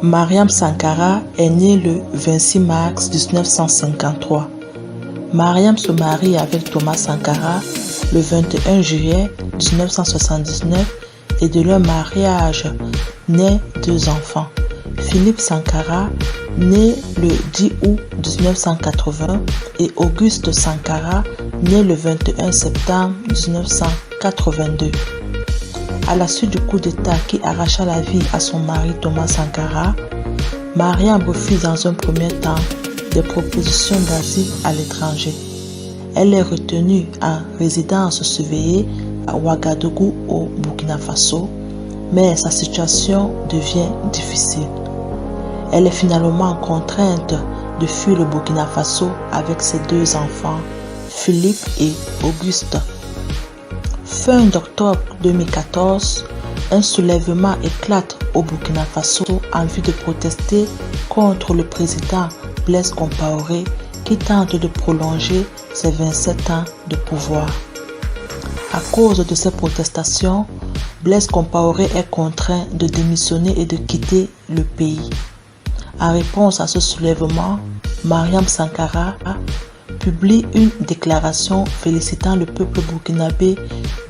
Mariam Sankara est née le 26 mars 1953. Mariam se marie avec Thomas Sankara le 21 juillet 1979 et de leur mariage naît 2 enfants. Philippe Sankara, né le 10 août 1980, et Auguste Sankara, né le 21 septembre 1982. À la suite du coup d'État qui arracha la vie à son mari Thomas Sankara, Mariam refuse dans un premier temps des propositions d'asile à l'étranger. Elle est retenue en résidence surveillée à Ouagadougou au Burkina Faso, mais sa situation devient difficile. Elle est finalement contrainte de fuir le Burkina Faso avec ses 2 enfants, Philippe et Auguste. Fin d'octobre 2014, un soulèvement éclate au Burkina Faso en vue de protester contre le président Blaise Compaoré qui tente de prolonger ses 27 ans de pouvoir. À cause de ces protestations, Blaise Compaoré est contraint de démissionner et de quitter le pays. En réponse à ce soulèvement, Mariam Sankara publie une déclaration félicitant le peuple burkinabé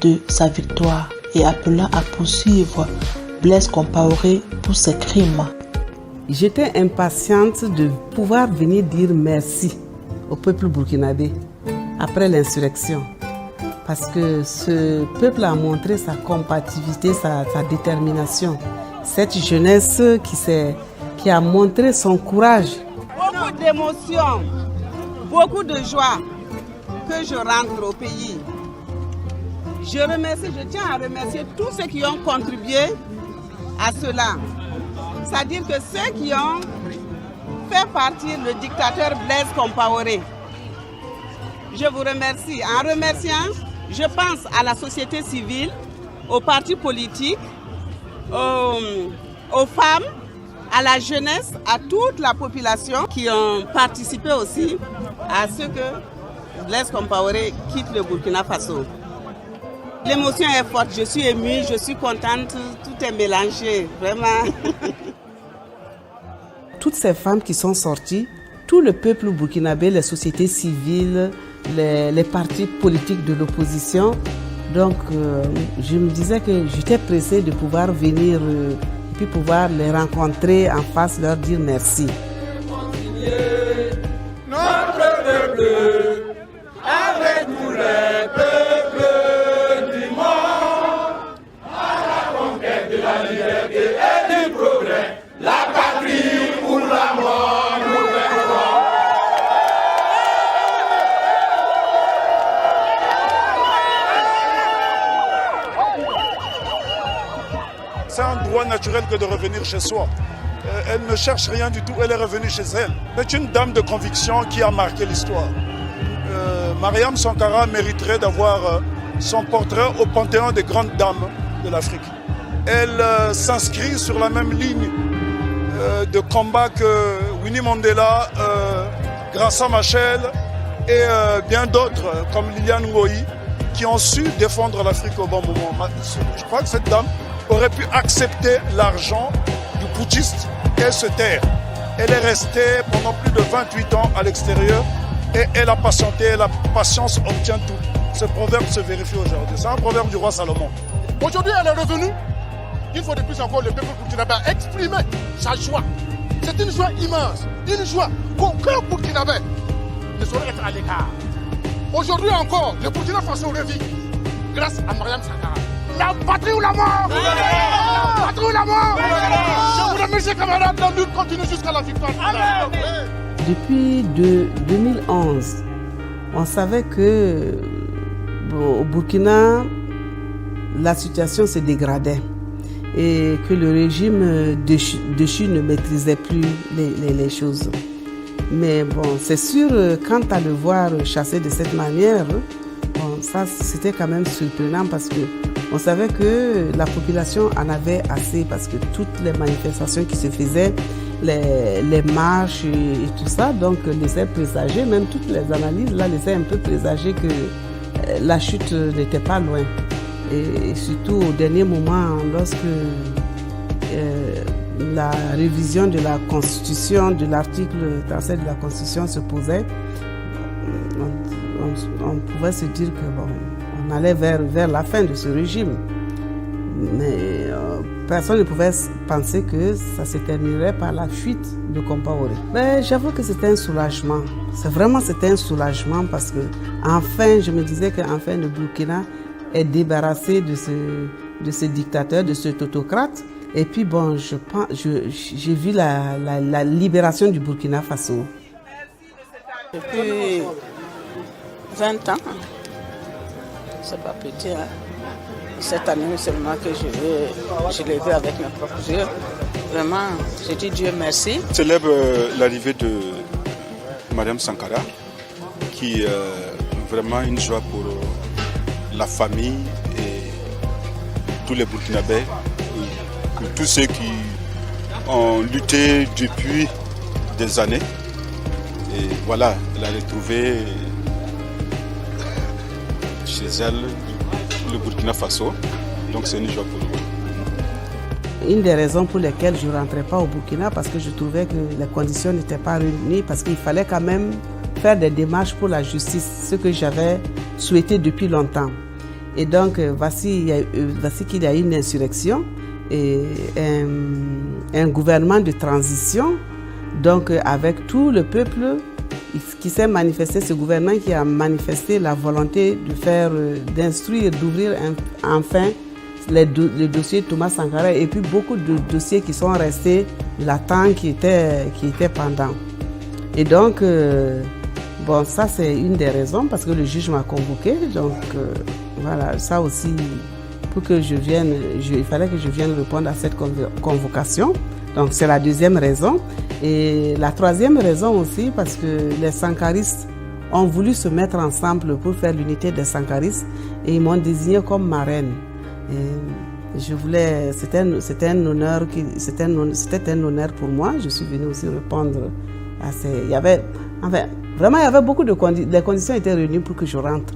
de sa victoire et appelant à poursuivre Blaise Compaoré pour ses crimes. J'étais impatiente de pouvoir venir dire merci au peuple burkinabé après l'insurrection. Parce que ce peuple a montré sa combativité, sa détermination. Cette jeunesse qui a montré son courage. Beaucoup d'émotions, beaucoup de joie que je rentre au pays. Je tiens à remercier tous ceux qui ont contribué à cela. C'est-à-dire que ceux qui ont fait partir le dictateur Blaise Compaoré. Je vous remercie. En remerciant, je pense à la société civile, aux partis politiques, aux femmes, à la jeunesse, à toute la population qui ont participé aussi à ce que Blaise Compaoré quitte le Burkina Faso. L'émotion est forte, je suis émue, je suis contente, tout est mélangé, vraiment. Toutes ces femmes qui sont sorties, tout le peuple burkinabé, les sociétés civiles, les partis politiques de l'opposition. Donc, je me disais que j'étais pressée de pouvoir venir puis pouvoir les rencontrer en face, leur dire merci. Notre peuple, avec tous les peuples du monde, à la conquête de la liberté et du progrès, la patrie pour la mort, nous verrons. C'est un droit naturel que de revenir chez soi. Elle ne cherche rien du tout, elle est revenue chez elle. C'est une dame de conviction qui a marqué l'histoire. Mariam Sankara mériterait d'avoir son portrait au panthéon des grandes dames de l'Afrique. Elle s'inscrit sur la même ligne de combat que Winnie Mandela, Graça Machel et bien d'autres comme Liliane Ngoyi qui ont su défendre l'Afrique au bon moment. Je crois que cette dame aurait pu accepter l'argent du putschiste et se taire. Elle est restée pendant plus de 28 ans à l'extérieur et elle a patienté, et la patience obtient tout. Ce proverbe se vérifie aujourd'hui. C'est un proverbe du roi Salomon. Aujourd'hui, elle est revenue. Une fois de plus encore, le peuple burkinabé a exprimé sa joie. C'est une joie immense, une joie qu'aucun burkinabé ne saurait être à l'écart. Aujourd'hui encore, le Burkina Faso revit grâce à Mariam Sankara. La patrie ou la mort! La patrie ou la mort! Je vous remercie, camarades, la lutte continue jusqu'à la victoire. Depuis 2011, on savait que au Burkina, la situation se dégradait et que le régime déchu ne maîtrisait plus les choses. Mais bon, c'est sûr, quant à le voir chasser de cette manière, bon, ça c'était quand même surprenant parce que on savait que la population en avait assez parce que toutes les manifestations qui se faisaient, les marches et tout ça, donc laissaient présager, même toutes les analyses là laissaient un peu présager que la chute n'était pas loin. Et surtout au dernier moment, lorsque la révision de la Constitution, de l'article 37 de la Constitution se posait, on pouvait se dire que bon, on allait vers la fin de ce régime. Mais personne ne pouvait penser que ça se terminerait par la fuite de Compaoré. Mais j'avoue que c'était un soulagement. C'était un soulagement parce que enfin, je me disais qu'enfin le Burkina est débarrassé de ce dictateur, de cet autocrate. Et puis bon, j'ai vu la libération du Burkina Faso. Depuis 20 ans, c'est pas petit, hein. Cette année seulement que je l'ai vu avec mes propres yeux. Vraiment, je dis Dieu merci. On célèbre l'arrivée de Mariam Sankara, qui est vraiment une joie pour la famille et tous les Burkinabés, pour tous ceux qui ont lutté depuis des années. Et voilà, elle a retrouvé chez elle le Burkina Faso, donc c'est une joie pour nous. Une des raisons pour lesquelles je ne rentrais pas au Burkina, parce que je trouvais que les conditions n'étaient pas réunies, parce qu'il fallait quand même faire des démarches pour la justice, ce que j'avais souhaité depuis longtemps. Et donc, voici qu'il y a une insurrection et un gouvernement de transition, donc avec tout le peuple qui s'est manifesté, ce gouvernement qui a manifesté la volonté d'instruire, d'ouvrir enfin le dossier Thomas Sankara et puis beaucoup de dossiers qui sont restés latents, qui étaient pendants. Et donc, bon, ça c'est une des raisons parce que le juge m'a convoqué. Donc, voilà, ça aussi, pour que je vienne, il fallait que je vienne répondre à cette convocation. Donc, c'est la deuxième raison. Et la troisième raison aussi, parce que les sankaristes ont voulu se mettre ensemble pour faire l'unité des sankaristes et ils m'ont désigné comme marraine. Et je voulais, c'était un honneur pour moi. Je suis venue aussi répondre à ces. Il y avait beaucoup de conditions. Les conditions étaient réunies pour que je rentre,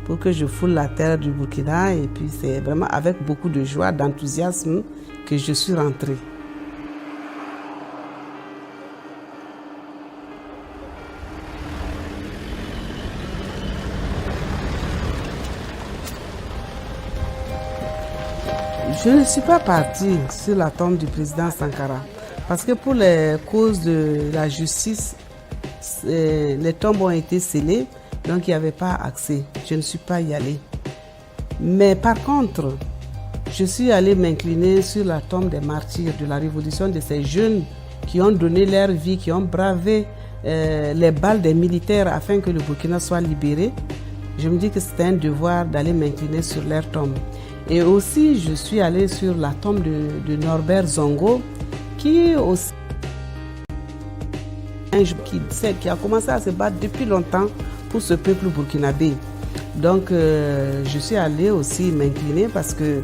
pour que je foule la terre du Burkina. Et puis c'est vraiment avec beaucoup de joie, d'enthousiasme que je suis rentrée. Je ne suis pas partie sur la tombe du président Sankara parce que pour les causes de la justice, les tombes ont été scellées, donc il n'y avait pas accès. Je ne suis pas y allée. Mais par contre, je suis allée m'incliner sur la tombe des martyrs de la révolution, de ces jeunes qui ont donné leur vie, qui ont bravé les balles des militaires afin que le Burkina soit libéré. Je me dis que c'était un devoir d'aller m'incliner sur leur tombe. Et aussi, je suis allée sur la tombe de Norbert Zongo, qui a commencé à se battre depuis longtemps pour ce peuple burkinabé. Donc, je suis allée aussi m'incliner parce que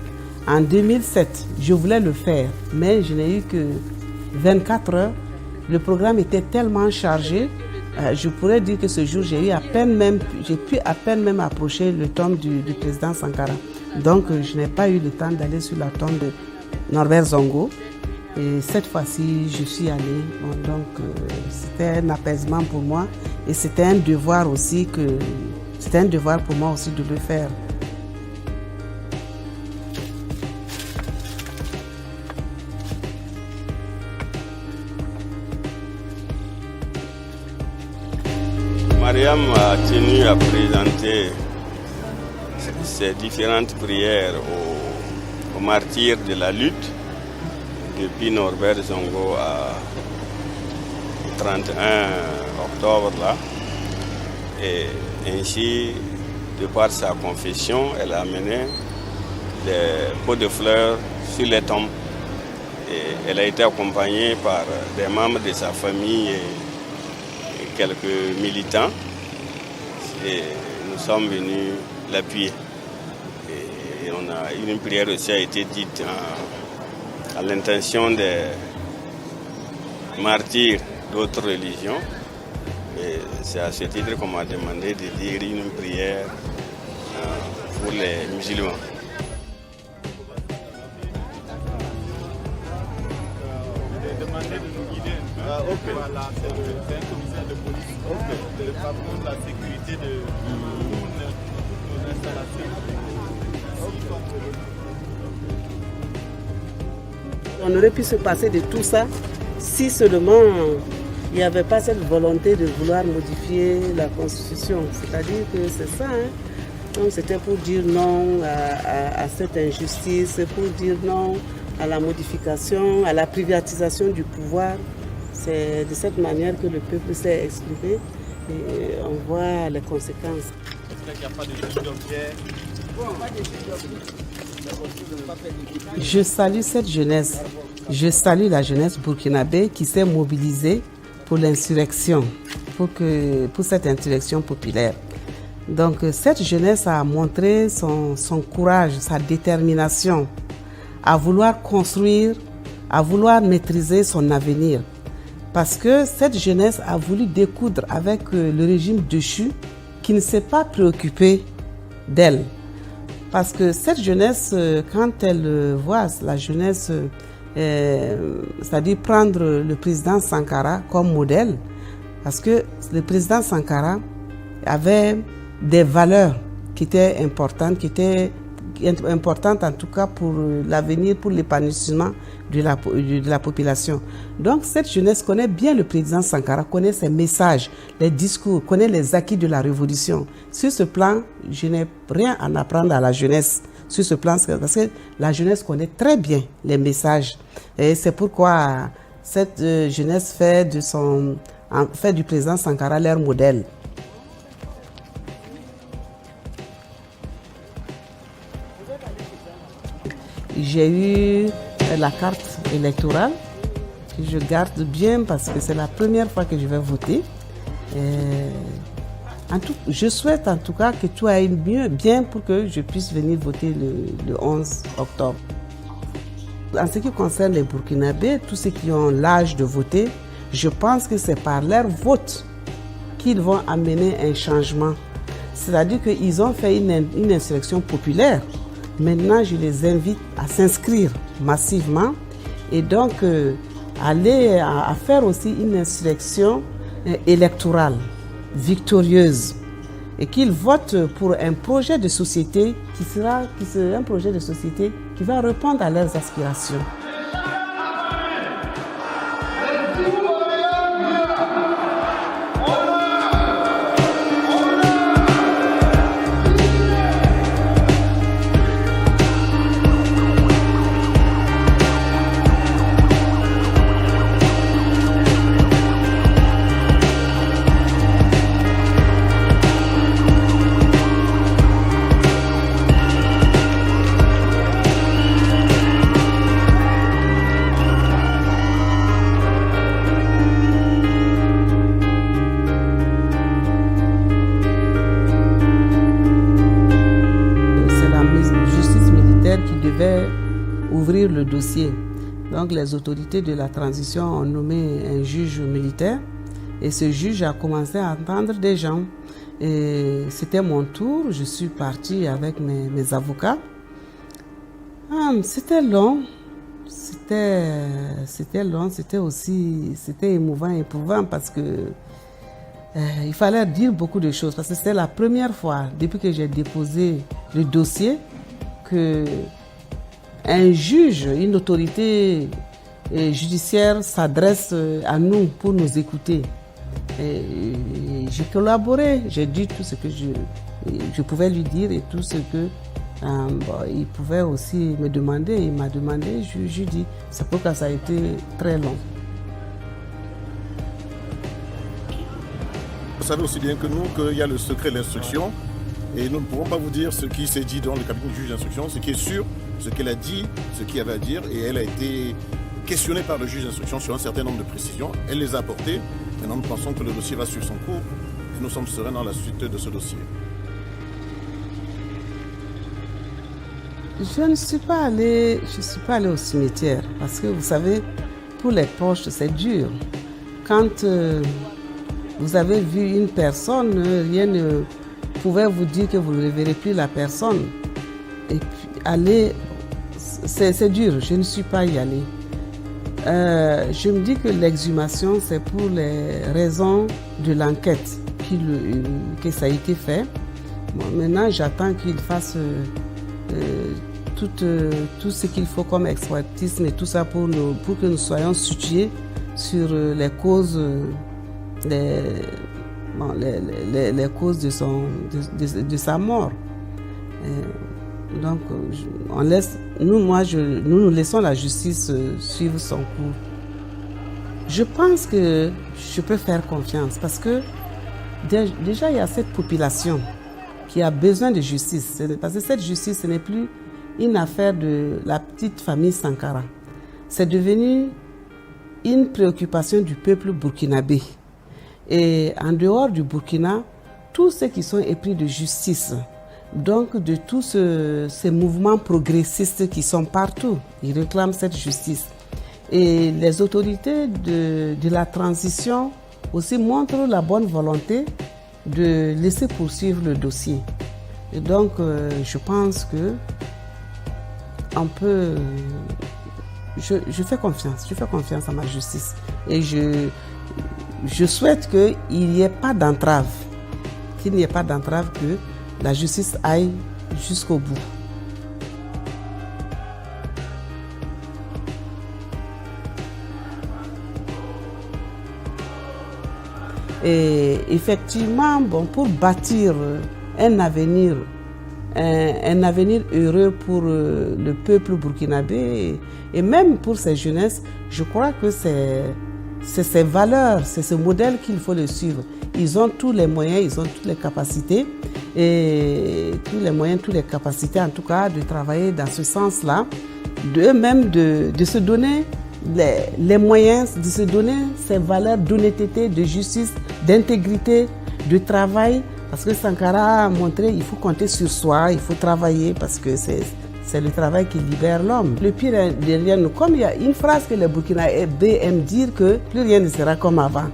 en 2007, je voulais le faire, mais je n'ai eu que 24 heures. Le programme était tellement chargé. Je pourrais dire que ce jour, j'ai pu à peine même approcher le tombe du président Sankara. Donc, je n'ai pas eu le temps d'aller sur la tombe de Norbert Zongo. Et cette fois-ci, je suis allée. Donc, c'était un apaisement pour moi. Et c'était un devoir aussi pour moi aussi de le faire. Mariam a tenu à présenter ces différentes prières aux martyrs de la lutte depuis Norbert Zongo à 31 octobre là. Et ainsi, de par sa confession, elle a amené des pots de fleurs sur les tombes. Et elle a été accompagnée par des membres de sa famille et quelques militants. Et nous sommes venus l'appuyer. Et une prière aussi a été dite à l'intention des martyrs d'autres religions. Et c'est à ce titre qu'on m'a demandé de dire une prière pour les musulmans. Voilà, c'est un commissaire de police. C'est le patron de la sécurité de toutes nos installations. On aurait pu se passer de tout ça si seulement il n'y avait pas cette volonté de vouloir modifier la Constitution. C'est-à-dire que c'est ça. Donc c'était pour dire non à cette injustice, pour dire non à la modification, à la privatisation du pouvoir. C'est de cette manière que le peuple s'est exprimé et on voit les conséquences. Est-ce qu'il n'y a pas de juge d'objet? Je salue cette jeunesse. Je salue la jeunesse burkinabé qui s'est mobilisée pour l'insurrection, pour cette insurrection populaire. Donc cette jeunesse a montré son courage, sa détermination à vouloir construire, à vouloir maîtriser son avenir. Parce que cette jeunesse a voulu découdre avec le régime déchu qui ne s'est pas préoccupé d'elle. Parce que cette jeunesse, quand elle voit la jeunesse, c'est-à-dire prendre le président Sankara comme modèle, parce que le président Sankara avait des valeurs qui étaient importantes, en tout cas pour l'avenir, pour l'épanouissement de la population. Donc cette jeunesse connaît bien le président Sankara, connaît ses messages, les discours, connaît les acquis de la révolution. Sur ce plan, je n'ai rien à apprendre à la jeunesse. Sur ce plan, parce que la jeunesse connaît très bien les messages. Et c'est pourquoi cette jeunesse fait du président Sankara leur modèle. J'ai eu la carte électorale que je garde bien parce que c'est la première fois que je vais voter. Je souhaite en tout cas que tout aille bien pour que je puisse venir voter le 11 octobre. En ce qui concerne les Burkinabés, tous ceux qui ont l'âge de voter, je pense que c'est par leur vote qu'ils vont amener un changement. C'est-à-dire qu'ils ont fait une insurrection populaire. Maintenant, je les invite à s'inscrire massivement et donc aller à faire aussi une insurrection électorale victorieuse et qu'ils votent pour un projet de société qui sera un projet de société qui va répondre à leurs aspirations. Ouvrir le dossier. Donc les autorités de la transition ont nommé un juge militaire et ce juge a commencé à entendre des gens. Et c'était mon tour, je suis partie avec mes avocats. C'était long, c'était long, c'était émouvant, éprouvant parce que il fallait dire beaucoup de choses parce que c'était la première fois depuis que j'ai déposé le dossier que un juge, une autorité judiciaire s'adresse à nous pour nous écouter. J'ai collaboré, j'ai dit tout ce que je pouvais lui dire et tout ce que il pouvait aussi me demander. Il m'a demandé, je dis, c'est pourquoi ça a été très long. Vous savez aussi bien que nous qu'il y a le secret de l'instruction et nous ne pouvons pas vous dire ce qui s'est dit dans le cabinet du juge d'instruction. Ce qui est sûr, ce qu'elle a dit, ce qu'il y avait à dire, et elle a été questionnée par le juge d'instruction sur un certain nombre de précisions. Elle les a apportées. Maintenant, nous pensons que le dossier va suivre son cours et nous sommes sereins dans la suite de ce dossier. Je ne suis pas allée au cimetière parce que vous savez, pour les proches, c'est dur. Quand vous avez vu une personne, rien ne pouvait vous dire que vous ne reverrez plus la personne. Et puis aller, c'est dur, je ne suis pas y allée. Je me dis que l'exhumation, c'est pour les raisons de l'enquête que ça a été fait. Bon, maintenant, j'attends qu'il fasse tout ce qu'il faut comme expertise et tout ça pour que nous soyons situés sur les causes, les causes de sa mort. Donc, nous laissons la justice suivre son cours. Je pense que je peux faire confiance parce que déjà il y a cette population qui a besoin de justice. Parce que cette justice, ce n'est plus une affaire de la petite famille Sankara. C'est devenu une préoccupation du peuple burkinabé. Et en dehors du Burkina, tous ceux qui sont épris de justice, donc de tous ces mouvements progressistes qui sont partout, ils réclament cette justice. Et les autorités de la transition aussi montrent la bonne volonté de laisser poursuivre le dossier. Et donc, je pense que on peut... Je fais confiance à ma justice. Et je souhaite qu'il n'y ait pas d'entrave, que la justice aille jusqu'au bout. Et effectivement, pour bâtir un avenir heureux pour le peuple burkinabé et même pour ses jeunesses, je crois que c'est ces valeurs, c'est ce modèle qu'il faut le suivre. Ils ont tous les moyens, ils ont toutes les capacités, en tout cas, de travailler dans ce sens-là, d'eux-mêmes de se donner les moyens, de se donner ces valeurs d'honnêteté, de justice, d'intégrité, de travail. Parce que Sankara a montré qu'il faut compter sur soi, il faut travailler parce que c'est le travail qui libère l'homme. Le pire est derrière nous. Comme il y a une phrase que les Burkinabés aiment dire que plus rien ne sera comme avant.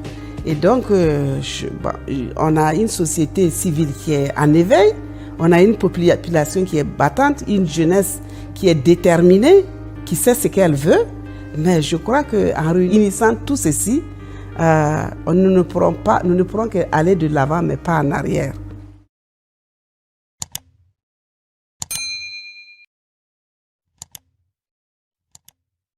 Et donc, on a une société civile qui est en éveil, on a une population qui est battante, une jeunesse qui est déterminée, qui sait ce qu'elle veut. Mais je crois qu'en réunissant tout ceci, nous ne pourrons qu'aller de l'avant, mais pas en arrière.